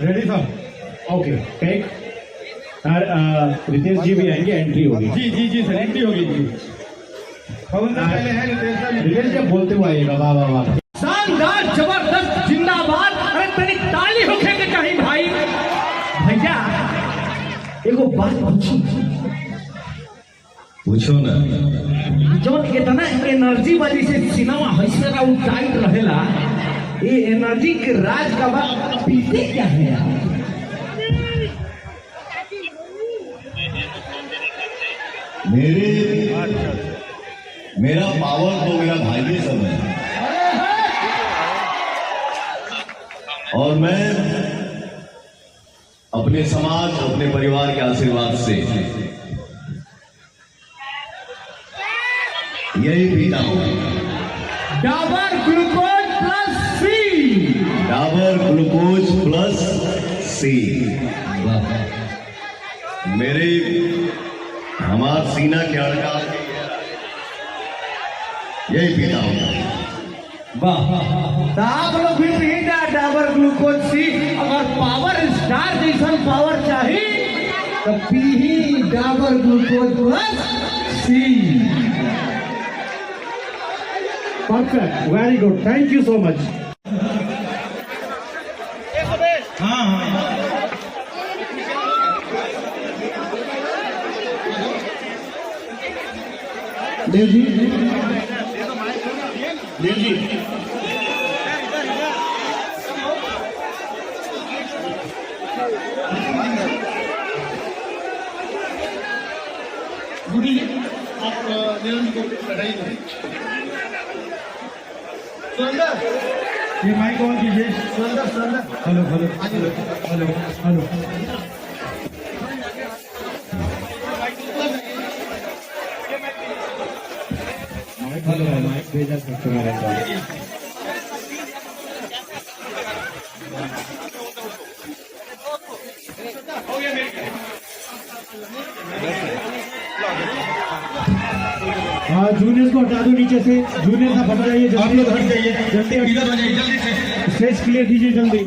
Ready sir? Okay take. Ritesh ji भी आएंगे, entry होगी। जी जी जी सर, एंट्री होगी जी। पवन सर पहले है, रितेश सर। रितेश जी बोलते हुए आइएगा। वाह वाह वाह, शानदार, जबरदस्त, जिंदाबाद। अरे तेरी ताली होके कहीं भाई। भैया एगो बात पूछो ना। जौन इतना एनर्जी वाली से सिनेमा हंसरा टाइट रहेला, ये एनर्जी के राज का बात पीते क्या है यार? मेरा पावर तो मेरा भाई सब है, और मैं अपने समाज, अपने परिवार के आशीर्वाद से यही पीता हूं। डाबर ग्लूकोज प्लस सी। डाबर ग्लूकोज प्लस सी। मेरे हमार सीना के अड़का यही पीता हूं। वाह, तो आप लोग भी पीना डाबर ग्लूकोज सी। अगर पावर स्टार जैसा पावर चाहिए तो पी Dabur glucose plus C. Perfect, very good, thank you so much. हाँ हाँ देव जी, देव जी। गुडी आप निरंजन को लड़ाई करें। सुरेंद्र, ये माइक ऑन कीजिए। Surendra, Surendra. Hello hello hello hello. Hello, mic भेजा सकते मेरे पास। हाँ, जूनियर्स को हटा दो नीचे से। जूनियर्स आप हट जाइए आप जल्दी। लोग हट जाइए, जल्दी इधर हो जाइए जल्दी से। स्टेज क्लियर कीजिए जल्दी।